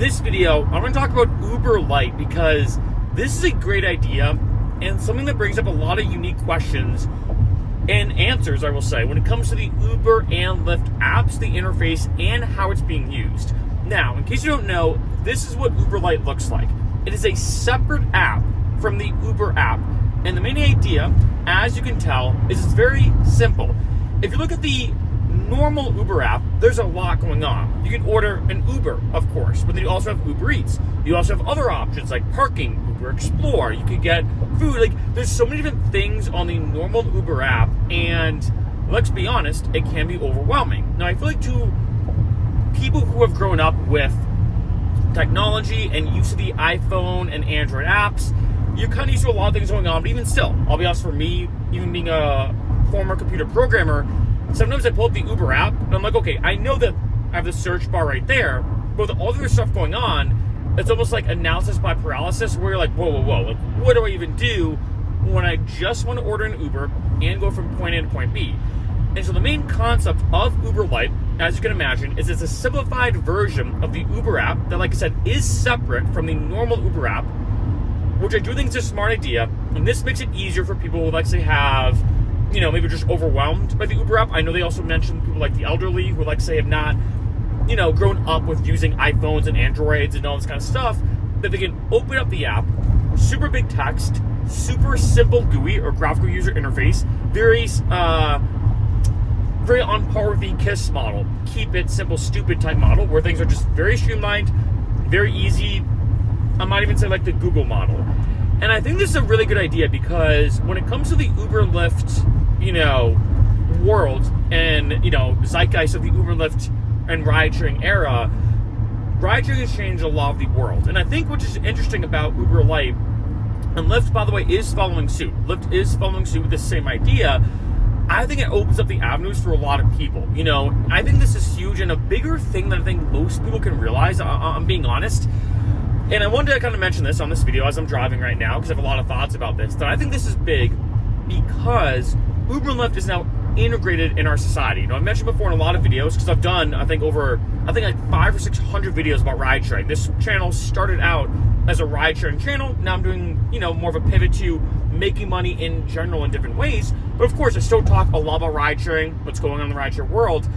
this video, I'm going to talk about Uber Lite because this is a great idea and something that brings up a lot of unique questions and answers, I will say, when it comes to the Uber and Lyft apps, the interface, and how it's being used. Now, in case you don't know, this is what Uber Lite looks like. It is a separate app from the Uber app. And the main idea, as you can tell, is it's very simple. If you look at the normal Uber app, there's a lot going on. You can order an Uber, of course, but then you also have Uber Eats. You also have other options like parking, Uber Explore. You could get food. Like, there's so many different things on the normal Uber app, and let's be honest, it can be overwhelming. Now, I feel like to people who have grown up with technology and used to the iPhone and Android apps, you're kind of used to a lot of things going on, but even still, I'll be honest, for me, even being a former computer programmer, sometimes I pull up the Uber app and I'm like, okay, I know that I have the search bar right there, but with all the other stuff going on, it's almost like analysis by paralysis where you're like, whoa, like, what do I even do when I just want to order an Uber and go from point A to point B? And so the main concept of Uber Lite, as you can imagine, is it's a simplified version of the Uber app that, like I said, is separate from the normal Uber app, which I do think is a smart idea. And this makes it easier for people who, like, say, have, you know, maybe just overwhelmed by the Uber app. I know they also mentioned people like the elderly who, like, say, have not, you know, grown up with using iPhones and Androids and all this kind of stuff, that they can open up the app, super big text, super simple GUI or graphical user interface, very on par with the KISS model, keep it simple, stupid type model, where things are just very streamlined, very easy. I might even say like the Google model. And I think this is a really good idea because when it comes to the Uber Lyft, you know, world and, you know, zeitgeist of the Uber Lyft and ride-sharing era, ride-sharing has changed a lot of the world. And I think what is interesting about Uber Lite, and Lyft, by the way, is following suit. Lyft is following suit with the same idea. I think it opens up the avenues for a lot of people. You know, I think this is huge and a bigger thing than I think most people can realize, I'm being honest. And I wanted to kind of mention this on this video as I'm driving right now because I have a lot of thoughts about this. But I think this is big because Uber and Lyft is now integrated in our society. You know, I mentioned before in a lot of videos because I've done, like 500 or 600 videos about ride sharing. This channel started out as a ride sharing channel. Now I'm doing, you know, more of a pivot to making money in general in different ways. But of course, I still talk a lot about ride sharing, what's going on in the ride share world.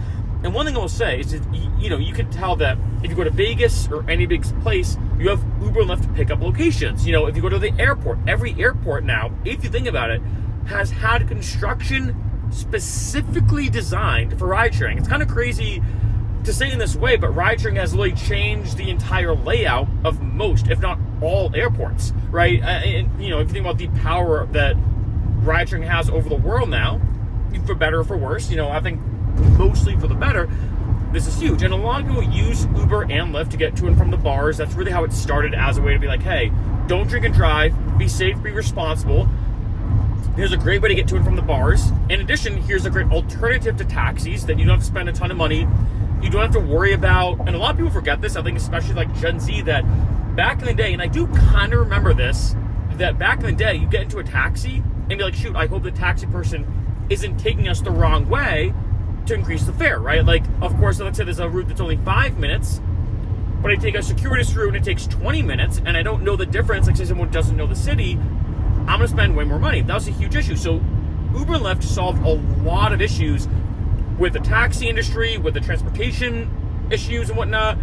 And one thing I will say is that, you know, you can tell that if you go to Vegas or any big place, you have Uber and Lyft pickup locations. You know, if you go to the airport, every airport now, if you think about it, has had construction specifically designed for ride sharing. It's kind of crazy to say in this way, but ride sharing has really changed the entire layout of most, if not all, airports, right? And, you know, if you think about the power that ride sharing has over the world now, for better or for worse, you know, I think mostly for the better, this is huge. And a lot of people use Uber and Lyft to get to and from the bars. That's really how it started, as a way to be like, hey, don't drink and drive, be safe, be responsible. Here's a great way to get to and from the bars. In addition, here's a great alternative to taxis that you don't have to spend a ton of money. You don't have to worry about, and a lot of people forget this, I think especially like Gen Z, that back in the day, and I do kind of remember this, that back in the day, you get into a taxi and be like, shoot, I hope the taxi person isn't taking us the wrong way to increase the fare, right? Like, of course, let's say there's a route that's only 5 minutes, but I take a circuitous route and it takes 20 minutes, and I don't know the difference, like say someone doesn't know the city, I'm gonna spend way more money. That was a huge issue. So Uber and Lyft solved a lot of issues with the taxi industry, with the transportation issues and whatnot,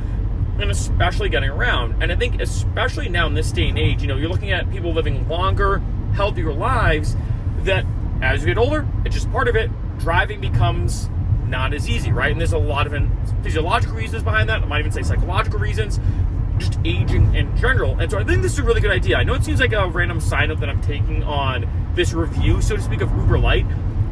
and especially getting around. And I think especially now in this day and age, you know, you're looking at people living longer, healthier lives, that as you get older, it's just part of it, driving becomes not as easy, right? And there's a lot of physiological reasons behind that. I might even say psychological reasons, just aging in general. And so I think this is a really good idea. I know it seems like a random side note that I'm taking on this review, so to speak, of Uber Lite,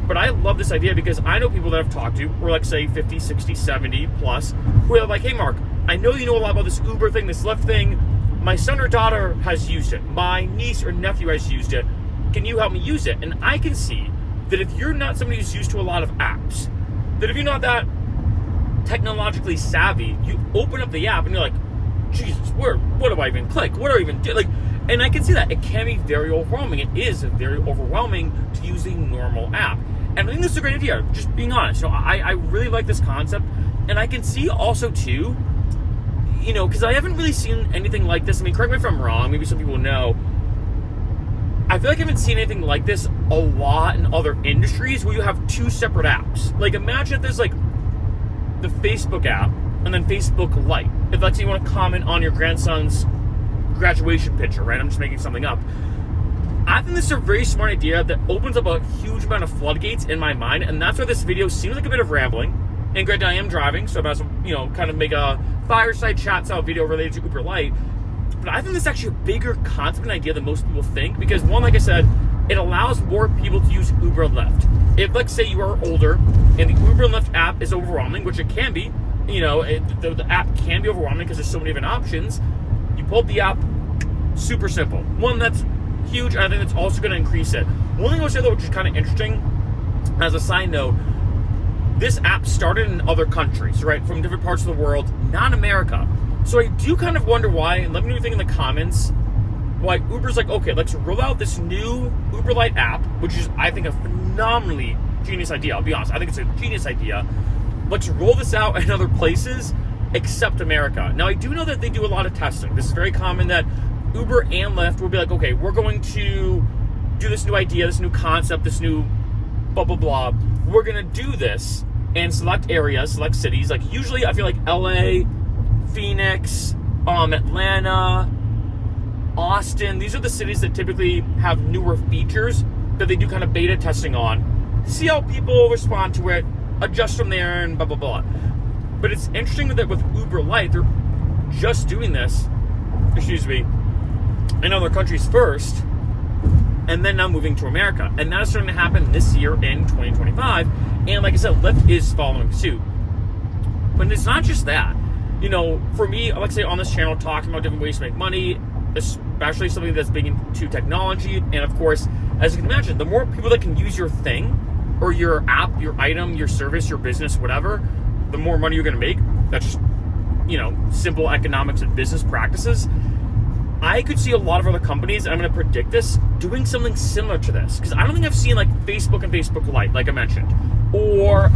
but I love this idea because I know people that I've talked to who are like, say, 50, 60, 70 plus, who are like, hey, Mark, I know you know a lot about this Uber thing, this Lyft thing. My son or daughter has used it. My niece or nephew has used it. Can you help me use it? And I can see that if you're not somebody who's used to a lot of apps, that if you're not that technologically savvy, you open up the app and you're like, Jesus, what do I even click? What do I even do? Like, and I can see that. It can be very overwhelming. It is very overwhelming to use a normal app. And I think this is a great idea, just being honest. You know, I really like this concept. And I can see also, too, because I haven't really seen anything like this. I mean, correct me if I'm wrong, maybe some people know. I feel like I haven't seen anything like this a lot in other industries where you have two separate apps. Like, imagine if there's like the Facebook app and then Facebook Lite. If let's say you want to comment on your grandson's graduation picture, right? I'm just making something up. I think this is a very smart idea that opens up a huge amount of floodgates in my mind, and that's why this video seems like a bit of rambling. And granted, I am driving, so I might as well, kind of make a fireside chat style video related to Uber Lite. But I think this is actually a bigger concept and idea than most people think, because one, like I said, it allows more people to use Uber and Lyft. If, let's say, you are older and the Uber and Lyft app is overwhelming, which it can be, the app can be overwhelming because there's so many different options. You pull up the app, super simple. One, that's huge, and I think that's also going to increase it. One thing I would say, though, which is kind of interesting, as a side note, this app started in other countries, right, from different parts of the world, not America. So I do kind of wonder why, and let me know what you think in the comments, why Uber's like, okay, let's roll out this new Uber Lite app, which is, I think, a phenomenally genius idea. I'll be honest, I think it's a genius idea. Let's roll this out in other places except America. Now, I do know that they do a lot of testing. This is very common that Uber and Lyft will be like, okay, we're going to do this new idea, this new concept, this new blah, blah, blah. We're going to do this in select areas, select cities. Like, usually, I feel like LA, Phoenix, Atlanta, Austin. These are the cities that typically have newer features that they do kind of beta testing on. See how people respond to it, adjust from there, and blah, blah, blah. But it's interesting that with Uber Lite, they're just doing this, in other countries first, and then now moving to America. And that is starting to happen this year in 2025. And like I said, Lyft is following suit. But it's not just that. For me, like I say, on this channel, talking about different ways to make money, especially something that's big into technology. And of course, as you can imagine, the more people that can use your thing, or your app, your item, your service, your business, whatever, the more money you're going to make. That's just, simple economics and business practices. I could see a lot of other companies, and I'm going to predict this, doing something similar to this. Because I don't think I've seen like Facebook and Facebook Lite, like I mentioned. Or,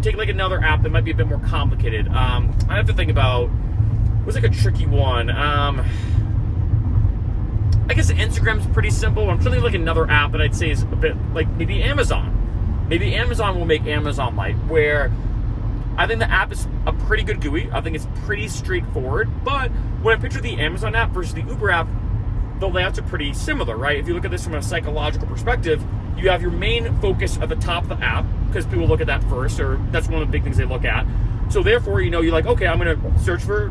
take like another app that might be a bit more complicated. I have to think about, what's like a tricky one? I guess Instagram's pretty simple. I'm trying to think of like another app that I'd say is a bit like maybe Amazon. Maybe Amazon will make Amazon Lite, where I think the app is a pretty good GUI. I think it's pretty straightforward. But when I picture the Amazon app versus the Uber app, the layouts are pretty similar, right? If you look at this from a psychological perspective, you have your main focus at the top of the app, because people look at that first, or that's one of the big things they look at. So therefore, you're like, okay, I'm going to search for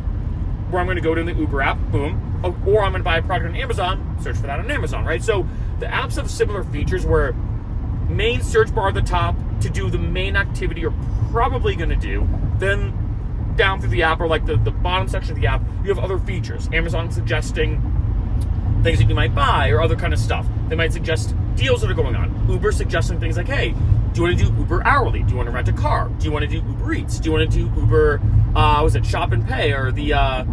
where I'm going to go to in the Uber app, boom. Or I'm going to buy a product on Amazon, search for that on Amazon, right? So the apps have similar features where main search bar at the top to do the main activity you're probably going to do. Then down through the app, or like the bottom section of the app, you have other features. Amazon suggesting things that you might buy, or other kind of stuff. They might suggest deals that are going on. Uber suggesting things like, hey, do you want to do Uber hourly? Do you want to rent a car? Do you want to do Uber Eats? Do you want to do Uber, Shop and Pay, or the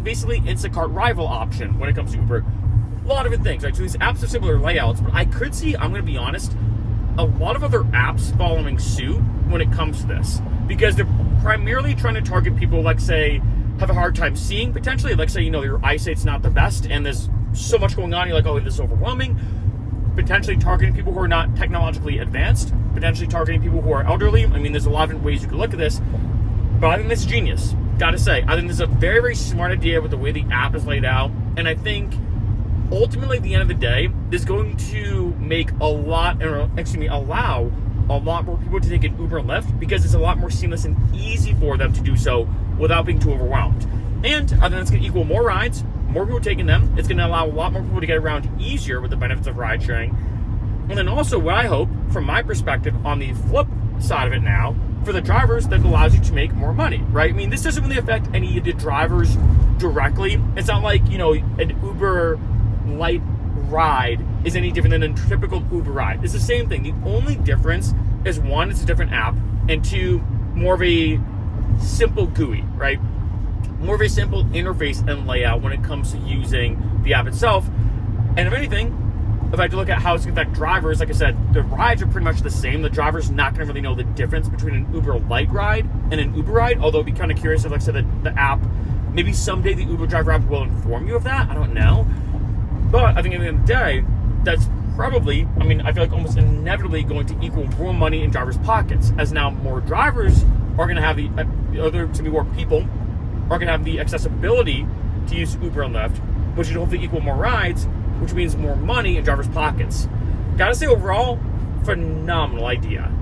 basically Instacart rival option when it comes to Uber? A lot of different things, right? So these apps have similar layouts, but I could see, I'm going to be honest, a lot of other apps following suit when it comes to this, because they're primarily trying to target people, like, say, have a hard time seeing, potentially, like, say, your eyesight's not the best, and there's so much going on, you're like, oh, this is overwhelming. Potentially targeting people who are not technologically advanced, potentially targeting people who are elderly. I mean, there's a lot of different ways you could look at this, but I think this is genius. Gotta say, I think this is a very, very smart idea with the way the app is laid out, and I think ultimately, at the end of the day, this is going to make allow a lot more people to take an Uber and Lyft, because it's a lot more seamless and easy for them to do so without being too overwhelmed. And I think it's going to equal more rides, more people taking them. It's going to allow a lot more people to get around easier with the benefits of ride sharing. And then also, what I hope, from my perspective, on the flip side of it now, for the drivers, that allows you to make more money, right? I mean, this doesn't really affect any of the drivers directly. It's not like, an Uber Lite ride is any different than a typical Uber ride. It's the same thing. The only difference is, one, it's a different app, and two, more of a simple GUI, right? More of a simple interface and layout when it comes to using the app itself. And if anything, if I had to look at how it's going to affect drivers, like I said, the rides are pretty much the same. The driver's not going to really know the difference between an Uber Lite ride and an Uber ride, although I'd be kind of curious if, like I said, the app Maybe someday the Uber driver app will inform you of that. I don't know. But I think at the end of the day, that's probably, I mean, I feel like almost inevitably going to equal more money in drivers' pockets, as now more drivers are going to have more people are going to have the accessibility to use Uber and Lyft, which should hopefully equal more rides, which means more money in drivers' pockets. Gotta say, overall, phenomenal idea.